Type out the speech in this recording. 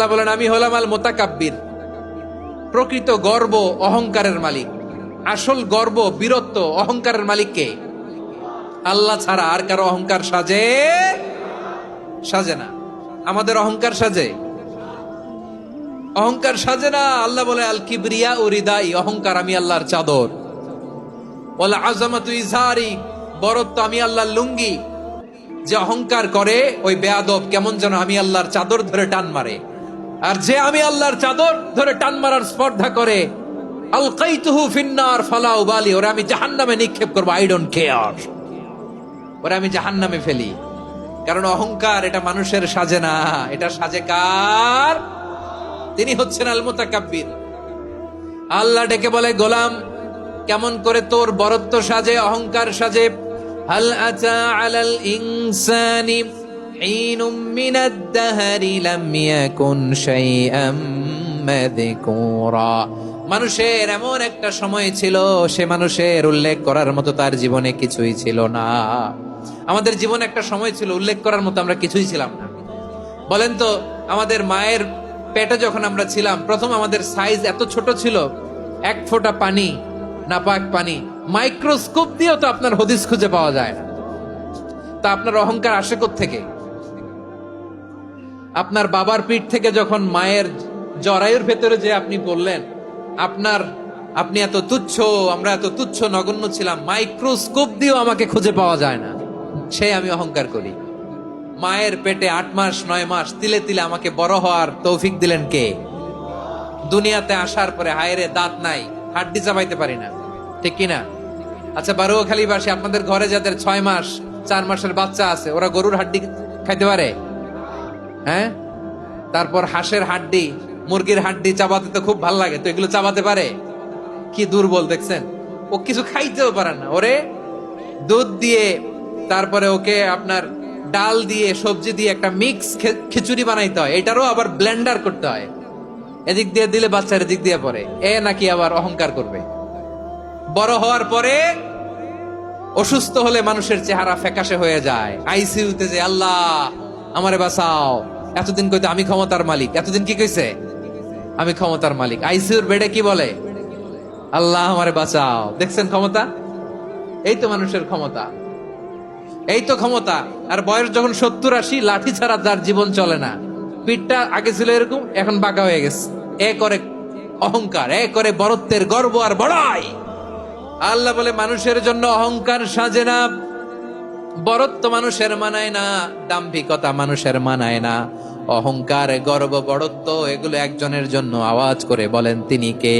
আল্লাহ বলেন আমি হলাম আল মুতাকাব্বির, প্রকৃত গর্ব অহংকারের মালিক। আসল গর্ব বীরত্ব অহংকারের মালিক কে? আল্লাহ ছাড়া আর কারো অহংকার সাজে না। আমাদের অহংকার সাজে? অহংকার সাজে না। আল্লাহ বলে আল কিবরিয়া ও রিদাই, অহংকার আমি আল্লাহর চাদর। ওয়াল আযামাতু ইজারি, বরত্ব আমি আল্লাহর লুঙ্গি। যে অহংকার করে ওই বেয়াদব কেমন যেন আমি আল্লাহর চাদর ধরে টান মারে, আর যে আমি আল্লাহর চাদর ধরে টান মারার স্পর্ধা করে আলকাইতুহু ফিন্নার ফালা উবালি, ওরা আমি জাহান্নামে নিক্ষেপ করবো, আই ডোন্ট কেয়ার, ওরা আমি জাহান্নামে ফেলি। কারণ অহংকার এটা মানুষের সাজে না, এটা সাজে কার? তিনি হচ্ছেন আল মুতাকাব্বির। আল্লাহ ডেকে বলে গোলাম কেমন করে তোর বরত্ব সাজে, অহংকার সাজে। হাল আতা আলাল ইনসানি হিনুম মিনাদ দাহরি লাম ইয়াকুন শাইআম মাযকুরা, মানুষের এমন একটা সময় ছিল সে মানুষের উল্লেখ করার মতো তার জীবনে কিছুই ছিল না। আমাদের জীবনে একটা সময় ছিল উল্লেখ করার মতো আমরা কিছুই ছিলাম না। বলেন তো, আমাদের মায়ের পেটে যখন আমরা ছিলাম প্রথম আমাদের সাইজ এত ছোট ছিল, এক ফোঁটা পানি, নাপাক পানি, মাইক্রোস্কোপ দিয়েও তো আপনার হদিস খুঁজে পাওয়া যায় না। তা আপনার অহংকার আসে কোত্থেকে? আপনার বাবার পিঠ থেকে যখন মায়ের জরায়ুর ভেতরে যে আপনি বললেন আপনি এত তুচ্ছ, আমরা এত তুচ্ছ নগণ্য ছিলাম, মাইক্রোস্কোপ দিয়েও আমাকে খুঁজে পাওয়া যায় না, সেই আমি অহংকার করি। মায়ের পেটে 8 মাস 9 মাস তিলে তিলে আমাকে বড় হওয়ার তৌফিক দিলেন কে? দুনিয়াতে আসার পরে হায়রে দাঁত নাই, হাড্ডি চাবাইতে পারি না, ঠিক কিনা? আচ্ছা বারুয়াখালীবাসী, আপনাদের ঘরে যাদের 6 মাস 4 মাসের বাচ্চা আছে, ওরা গরুর হাড্ডি খাইতে পারে? হ্যাঁ। তারপর হাঁসের হাড্ডি, মুরগির হাড্ডি চাবাতে তো খুব ভাল লাগে, তো এগুলো চাবাতে পারে? কি দুর্বল দেখছেন, ও কিছু খাইতেও পারে না। ওরে দুধ দিয়ে, তারপরে ওকে আপনার ডাল দিয়ে সবজি দিয়ে একটা মিক্স খিচুড়ি বানাইতে হয়, এটারও আবার ব্লেন্ডার করতে হয়, এদিক দিয়ে দিলে বাচ্চার এদিক দিয়ে পড়ে। এ নাকি আবার অহংকার করবে। বড় হওয়ার পরে অসুস্থ হলে মানুষের চেহারা ফ্যাকাশে হয়ে যায়, আইসিইউতে যে আল্লাহ আমারে বাঁচাও, এতদিন কইতে আমি ক্ষমতার মালিক, এতদিন কি কইছে আমি ক্ষমতার মালিক, আইসিইউর বেডে কি বলে আল্লাহ আমারে বাঁচাও। দেখছেন ক্ষমতা? এই তো মানুষের ক্ষমতা, এই তো ক্ষমতা। আর বয়স যখন 70-80, লাঠি ছাড়া তার জীবন চলে না। পিঠটা আগে ছিল এরকম, এখন বাঁকা হয়ে গেছে। এ করে অহংকার, এ করে বরত্বের গর্ব আর বড়াই। আল্লাহ বলে মানুষের জন্য অহংকার সাজে না, বরত্ব মানুষের মানায় না, দাম্ভিকতা মানুষের মানায় না। অহংকার, গর্ব, বড়ত্ব এগুলো একজনের জন্য। আওয়াজ করে বলেন তিনি কে?